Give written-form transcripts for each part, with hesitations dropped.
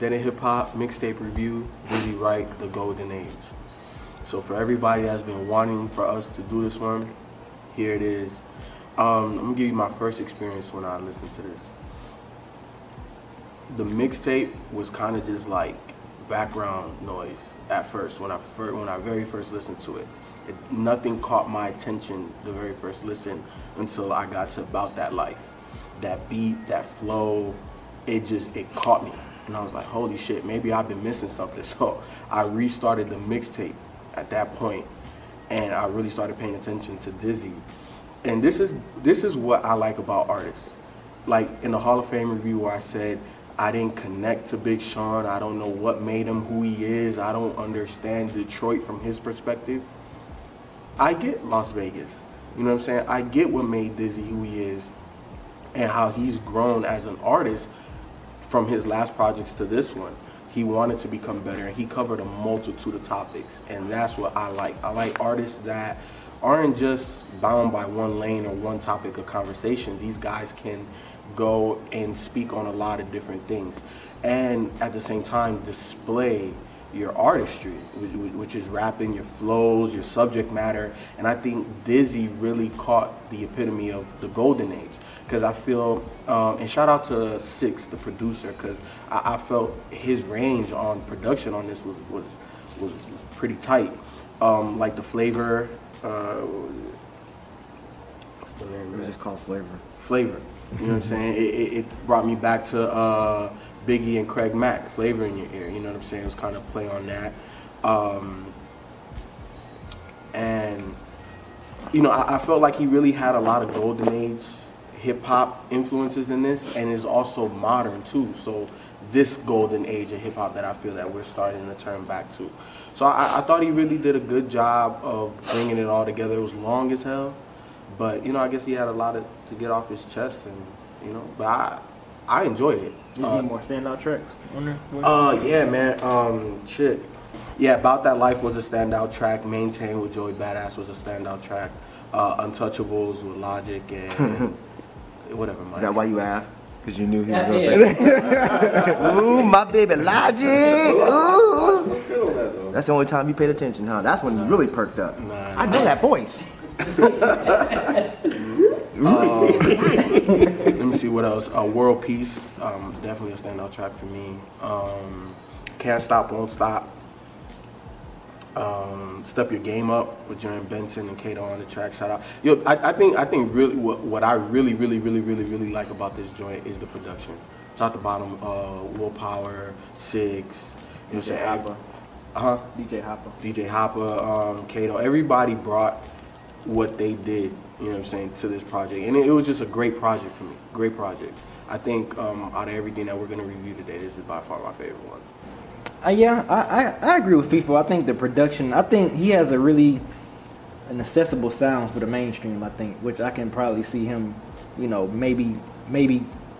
Independent Hip Hop Mixtape Review, Beezy, Wright, The Golden Age. So for everybody that's been wanting for us to do this one, here it is. I'm gonna give you my first experience when I listened to this. The mixtape was kind of just like background noise at first when I very first listened to it. Nothing caught my attention the very first listen until I got to About That Life. That beat, that flow, it caught me. And I was like, holy shit, maybe I've been missing something. So I restarted the mixtape at that point, and I really started paying attention to Dizzy. And this is what I like about artists. Like in the Hall of Fame review where I said, I didn't connect to Big Sean, I don't know what made him who he is, I don't understand Detroit from his perspective. I get Las Vegas, you know what I'm saying? I get what made Dizzy who he is and how he's grown as an artist from his last projects to this one. He wanted to become better, and he covered a multitude of topics, and that's what I like. I like artists that aren't just bound by one lane or one topic of conversation. These guys can go and speak on a lot of different things, and at the same time display your artistry, which is rapping, your flows, your subject matter. And I think Dizzy really caught the epitome of the golden age, because I feel, and shout out to Six, the producer, because I felt his range on production on this was pretty tight. Like the flavor, what's the name? It was just called Flavor. Flavor. You know what I'm saying? It brought me back to Biggie and Craig Mack, Flavor in Your Ear. You know what I'm saying? It was kind of play on that. And, you know, I felt like he really had a lot of golden age hip-hop influences in this, and is also modern too. So this golden age of hip-hop that I feel that we're starting to turn back to. So I thought he really did a good job of bringing it all together. It was long as hell, but, you know, I guess he had a lot to get off his chest, and, you know, but I enjoyed it. Did you see more standout tracks on there? Yeah, man. Shit. Yeah, About That Life was a standout track. Maintain with Joey Badass was a standout track. Untouchables with Logic and whatever. Myke. Is that why you asked? Because you knew he was going to say that. Ooh, my baby Logic. Ooh. That's the only time you paid attention, huh? That's when you really perked up. I know that voice. Let me see what else. World Peace, definitely a standout track for me. Can't Stop, Won't Stop. Step Your Game Up with Jeremy Benson and Kato on the track. Shout out. Yo, I think really what I really like about this joint is the production. Top to bottom, Willpower, Six, you know what I'm saying? DJ Hopper, Kato. Everybody brought what they did, you know what I'm saying, to this project. And it was just a great project for me. Great project. I think out of everything that we're going to review today, this is by far my favorite one. Yeah, I agree with Feefo. I think the production, I think he has an accessible sound for the mainstream, I think, which I can probably see him, you know, maybe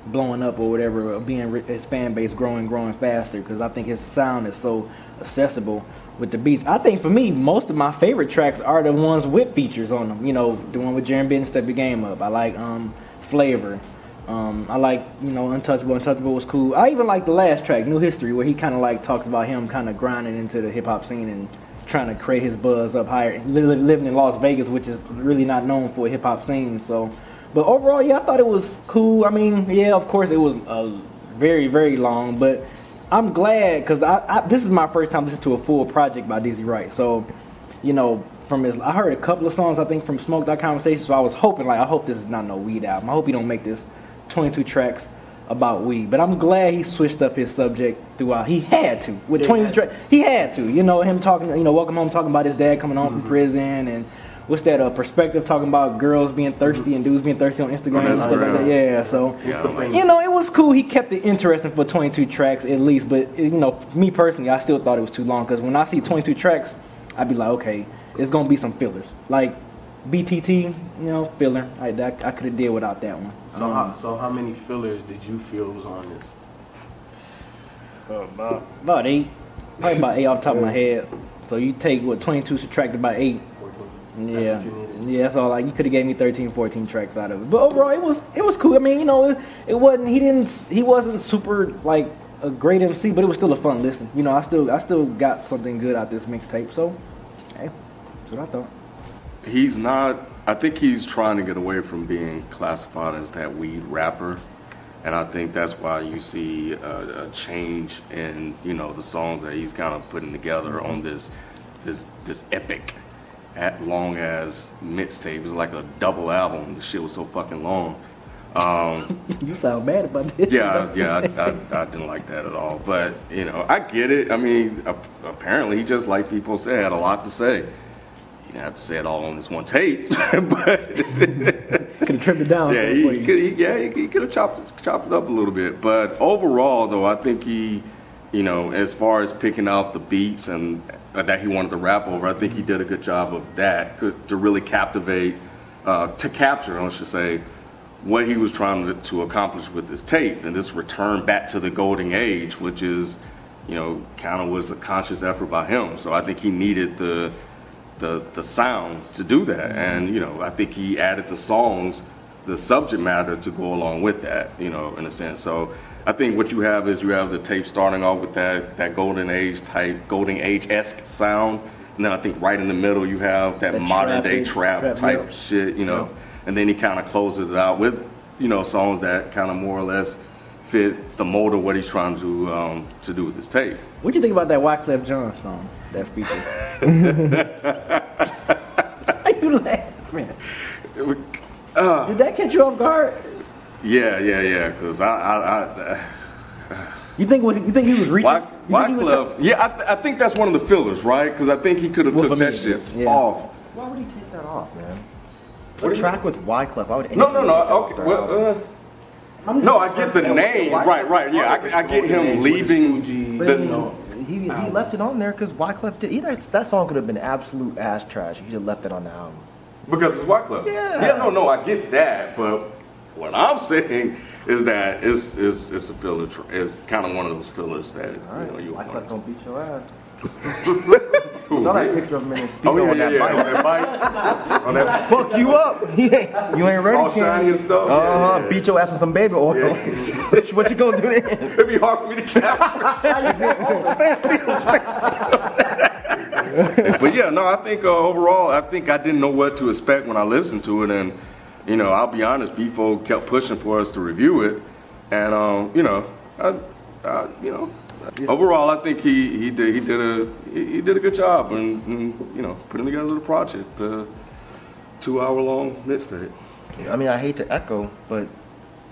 blowing up or whatever, or being his fan base growing faster, because I think his sound is so accessible with the beats. I think for me, most of my favorite tracks are the ones with features on them. You know, the one with Jeremy Benson, Step Your Game Up. I like Flavor. I like, you know, Untouchable. Untouchable was cool. I even like the last track, New History, where he kind of like talks about him kind of grinding into the hip hop scene and trying to create his buzz up higher. Literally living in Las Vegas, which is really not known for a hip hop scene. So, but overall, yeah, I thought it was cool. I mean, yeah, of course, it was very long, but I'm glad, because this is my first time listening to a full project by Dizzy Wright. So, you know, I heard a couple of songs, I think, from Smoke Conversation. So I was hoping, like, I hope this is not no weed album. I hope he don't make this 22 tracks about weed. But I'm glad he switched up his subject throughout. He had to. With 22 tracks, he had to. You know, him talking, you know, Welcome Home, talking about his dad coming home from prison, and what's that, Perspective, talking about girls being thirsty and dudes being thirsty on Instagram and stuff like that. Yeah, so, you know, it was cool. He kept it interesting for 22 tracks at least. But, you know, me personally, I still thought it was too long, because when I see 22 tracks, I'd be like, okay, it's going to be some fillers. Like BTT, you know, filler. I could have did without that one. So how many fillers did you feel was on this? About 8. Probably about 8 off the top of my head. So you take, 22 subtracted by 8. 14. Yeah. That's all. Like, you could have gave me 13, 14 tracks out of it. But overall, it was cool. I mean, you know, he wasn't super, like, a great MC, but it was still a fun listen. You know, I still got something good out this mixtape. So, hey, that's what I thought. He's not. I think he's trying to get away from being classified as that weed rapper, and I think that's why you see a change in, you know, the songs that he's kind of putting together on this epic, long as mixtape. It was like a double album. The shit was so fucking long. You sound bad about this. Yeah, I didn't like that at all. But, you know, I get it. I mean, apparently he just, like people say, had a lot to say. You didn't have to say it all on this one tape, but could have trimmed it down. Yeah, he could have chopped it up a little bit. But overall, though, I think he, you know, as far as picking out the beats and that he wanted to rap over, I think he did a good job of that to really captivate, to capture, I should say, what he was trying to accomplish with this tape and this return back to the golden age, which is, you know, kind of was a conscious effort by him. So I think he needed the sound to do that, and you know, I think he added the songs, the subject matter to go along with that, you know, in a sense. So I think what you have is you have the tape starting off with that golden age type, golden age-esque sound, and then I think right in the middle you have that modern day trap type shit, you know, and then he kind of closes it out with, you know, songs that kind of more or less fit the mold of what he's trying to do with this tape. What do you think about that Wyclef Jean song? That feature. Why you laughing? Did that catch you off guard? Yeah. Because you think he was reaching? Wyclef, yeah, I think that's one of the fillers, right? Because I think he could have took that shit off. Why would he take that off, man? What track with Wyclef? Why would no. Okay, well, no, I get the name. Right. Yeah, I get him leaving the. He left it on there because Wyclef did. That song could have been absolute ass trash. He just left it on the album. Because it's Wyclef. Yeah, no, I get that. But what I'm saying is that it's a filler. It's kind of one of those fillers that, you know, you Wyclef don't beat your ass. Saw that picture of him in his speedo on that bike. On that fuck you up. You ain't ready. All shiny and stuff. Beat your ass with some baby oil. What you gonna do then? It'd be hard for me to capture. Stay still. But yeah, no, I think overall, I think I didn't know what to expect when I listened to it, and you know, I'll be honest, Feefo kept pushing for us to review it, and you know, overall, I think he did a good job, and you know, putting together the project, the 2-hour-long mixtape. I mean, I hate to echo, but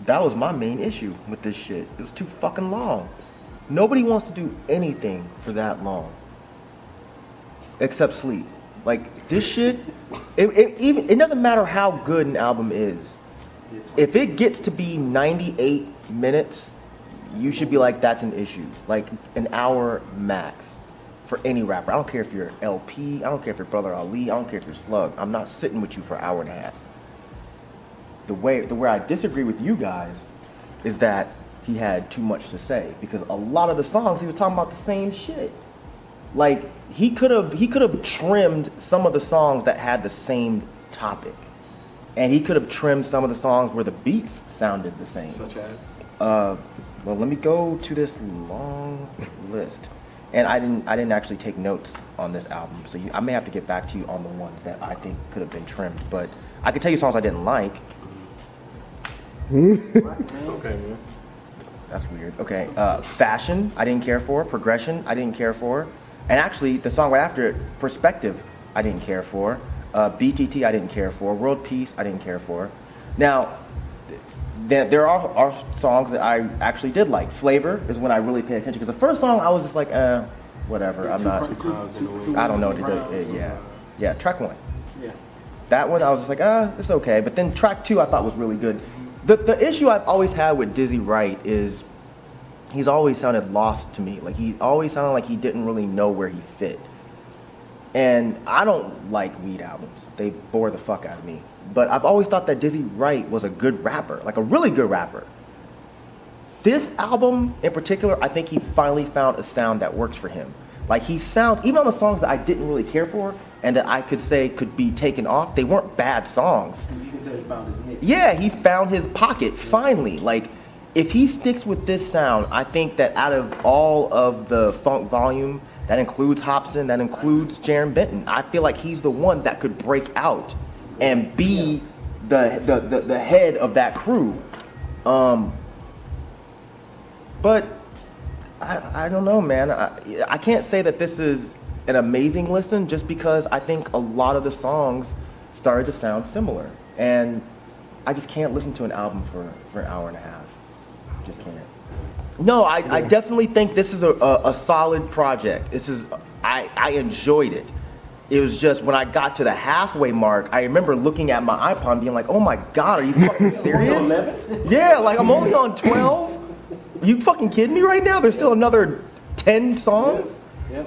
that was my main issue with this shit. It was too fucking long. Nobody wants to do anything for that long, except sleep. Like this shit, it doesn't matter how good an album is. If it gets to be 98 minutes. You should be like, that's an issue. Like an hour max for any rapper. I don't care if you're LP, I don't care if you're Brother Ali, I don't care if you're Slug. I'm not sitting with you for an hour and a half. The way I disagree with you guys is that he had too much to say, because a lot of the songs he was talking about the same shit. Like he could have trimmed some of the songs that had the same topic, and he could have trimmed some of the songs where the beats sounded the same. Such as? Well, let me go to this long list, and I didn't actually take notes on this album, so I may have to get back to you on the ones that I think could have been trimmed. But I can tell you songs I didn't like. It's okay, man. That's weird. Okay, Fashion I didn't care for. Progression I didn't care for, and actually the song right after it, Perspective, I didn't care for. BTT I didn't care for. World Peace I didn't care for. Now. There are songs that I actually did like. Flavor is when I really paid attention, because the first song I was just like, whatever. I'm not. I don't know what to do. Yeah. Track 1. Yeah. That one I was just like, it's okay. But then track 2 I thought was really good. The issue I've always had with Dizzy Wright is he's always sounded lost to me. Like he always sounded like he didn't really know where he fit. And I don't like weed albums. They bore the fuck out of me. But I've always thought that Dizzy Wright was a good rapper, like a really good rapper. This album in particular, I think he finally found a sound that works for him. Like he sounds, even on the songs that I didn't really care for and that I could say could be taken off, they weren't bad songs. You can tell he found his niche. Yeah, he found his pocket finally. Like if he sticks with this sound, I think that out of all of the funk volume, that includes Hobson, that includes Jaron Benton, I feel like he's the one that could break out and be the head of that crew. But I don't know, man. I can't say that this is an amazing listen just because I think a lot of the songs started to sound similar. And I just can't listen to an album for an hour and a half. Just can't. No, I definitely think this is a solid project. I enjoyed it. It was just when I got to the halfway mark, I remember looking at my iPod and being like, oh my God, are you fucking serious? Yeah, like I'm only on 12. You fucking kidding me right now? There's still another 10 songs?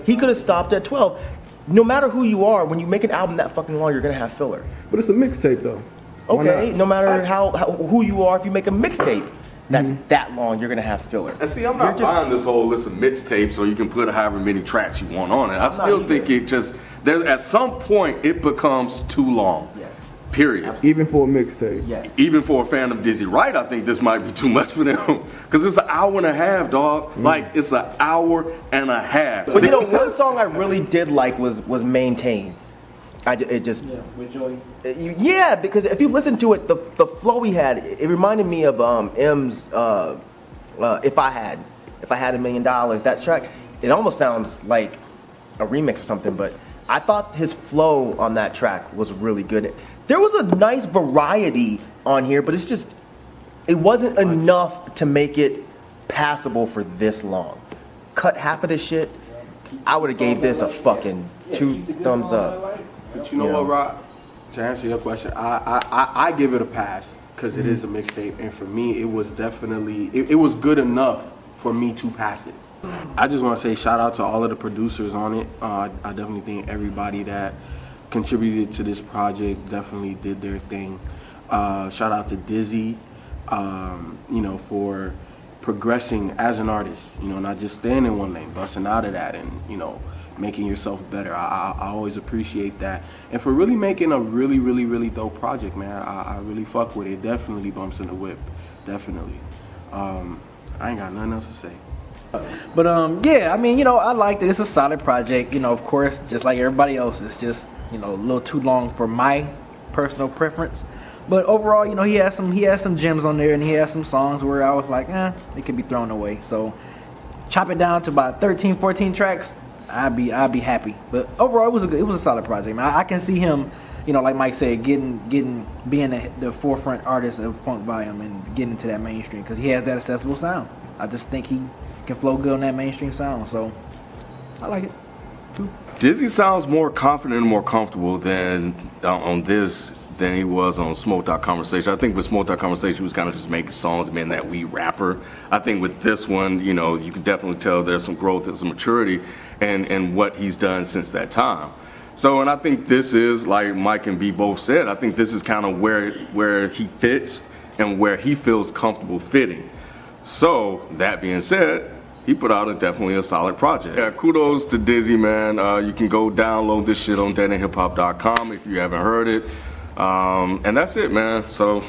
He could have stopped at 12. No matter who you are, when you make an album that fucking long, you're gonna have filler. But it's a mixtape though. Okay, no matter who you are, if you make a mixtape that's that long, you're gonna have filler. And see, I'm not buying this whole list of mixtapes so you can put however many tracks you want on it. I still think it just, at some point, it becomes too long. Yes. Period. Even for a mixtape. Yes. Even for a fan of Dizzy Wright, I think this might be too much for them. Because it's an hour and a half, dog. Like, it's an hour and a half. But you know, one song I really did like was Maintain. It just... Yeah, with Joey. Yeah, because if you listen to it, the flow he had, it reminded me of M's If I Had $1 Million, that track. It almost sounds like a remix or something, but I thought his flow on that track was really good. There was a nice variety on here, but it wasn't enough to make it passable for this long. Cut half of this shit, I would have gave this a fucking 2 thumbs up. But you know what, Rob? To answer your question, I give it a pass because it is a mixtape, and for me, it was definitely it was good enough for me to pass it. I just want to say shout out to all of the producers on it. I definitely think everybody that contributed to this project definitely did their thing. Shout out to Dizzy, you know, for progressing as an artist. You know, not just staying in one lane, busting out of that, and you know, making yourself better. I always appreciate that, and for really making a really dope project, man. I really fuck with it. Definitely bumps in the whip, definitely. I ain't got nothing else to say. But yeah, I mean, you know, I liked it. It's a solid project. You know, of course, just like everybody else, it's just, you know, a little too long for my personal preference. But overall, you know, he has some gems on there, and he has some songs where I was like, it could be thrown away. So chop it down to about 13, 14 tracks. I'd be happy. But overall, it was a solid project, man. I can see him, you know, like Myke said, being the forefront artist of funk volume and getting into that mainstream because he has that accessible sound. I just think he can flow good on that mainstream sound, so I like it too. Dizzy sounds more confident and more comfortable than on this than he was on Smoked Out Conversation. I think with Smoked Out Conversation, he was kind of just making songs, being that wee rapper. I think with this one, you know, you can definitely tell there's some growth and some maturity in what he's done since that time. So, and I think this is, like Myke and B both said, I think this is kind of where he fits and where he feels comfortable fitting. So, that being said, he put out definitely a solid project. Yeah, kudos to Dizzy, man. You can go download this shit on deadandhiphop.com if you haven't heard it. And that's it, man. So,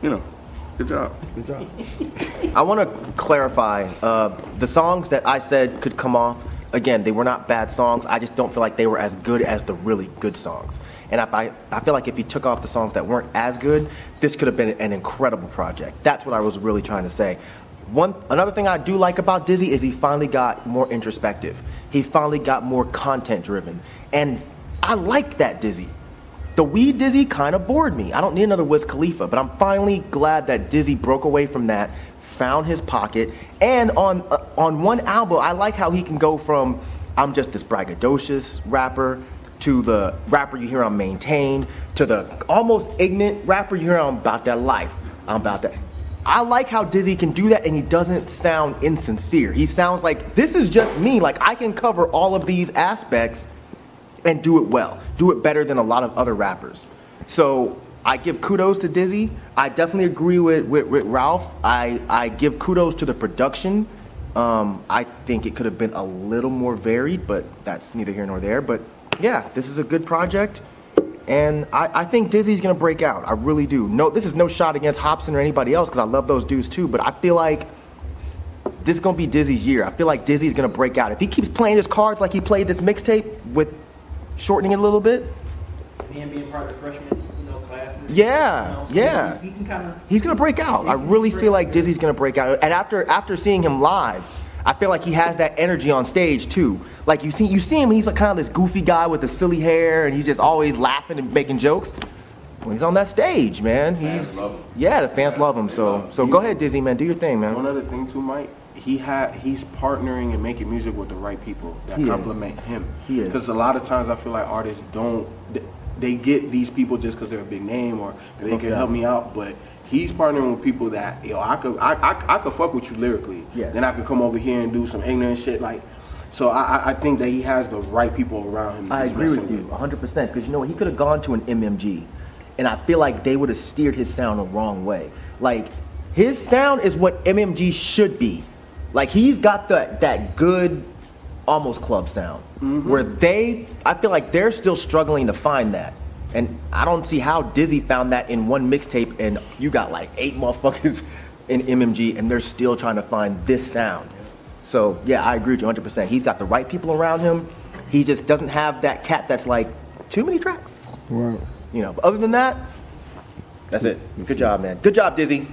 you know, good job. Good job. I want to clarify, the songs that I said could come off, again, they were not bad songs. I just don't feel like they were as good as the really good songs. And I feel like if you took off the songs that weren't as good, this could have been an incredible project. That's what I was really trying to say. Another thing I do like about Dizzy is he finally got more introspective. He finally got more content driven. And I like that Dizzy. The Weed Dizzy kind of bored me. I don't need another Wiz Khalifa, but I'm finally glad that Dizzy broke away from that, found his pocket, and on one album, I like how he can go from I'm just this braggadocious rapper to the rapper you hear on Maintain, to the almost ignorant rapper you hear on About That Life. I'm about that. I like how Dizzy can do that, and he doesn't sound insincere. He sounds like, this is just me. Like, I can cover all of these aspects and do it well. Do it better than a lot of other rappers. So I give kudos to Dizzy. I definitely agree with Ralph. I give kudos to the production. I think it could have been a little more varied, but that's neither here nor there. But yeah, this is a good project, And I think Dizzy's gonna break out. I really do. No, this is no shot against Hobson or anybody else, because I love those dudes too, but I feel like this is gonna be Dizzy's year. I feel like Dizzy's gonna break out. If he keeps playing his cards like he played this mixtape with shortening it a little bit. Him being part of the freshman, classes. Yeah, yeah. He can kind of. He's gonna break out. I really feel like Dizzy's gonna break out. And after seeing him live, I feel like he has that energy on stage too. Like you see him, he's like kind of this goofy guy with the silly hair, and he's just always laughing and making jokes. When he's on that stage, man, the fans love him. So go ahead, Dizzy, man, do your thing, man. One other thing too, Mike. He's partnering and making music with the right people that complement him. He is. Because a lot of times I feel like artists they get these people just because they're a big name or they can help me out, but he's partnering with people that I could fuck with you lyrically. Yeah. Then I could come over here and do some ignorant shit like. So I think that he has the right people around him. I agree with you 100%, because you know what, he could have gone to an MMG, and I feel like they would have steered his sound the wrong way. Like his sound is what MMG should be. Like he's got that good, almost club sound, where I feel like they're still struggling to find that. And I don't see how Dizzy found that in one mixtape, and you got like 8 motherfuckers in MMG, and they're still trying to find this sound. So yeah, I agree with you 100%. He's got the right people around him. He just doesn't have that cat that's like, too many tracks. Right. You know, but other than that, that's it. Good job, man. Good job, Dizzy.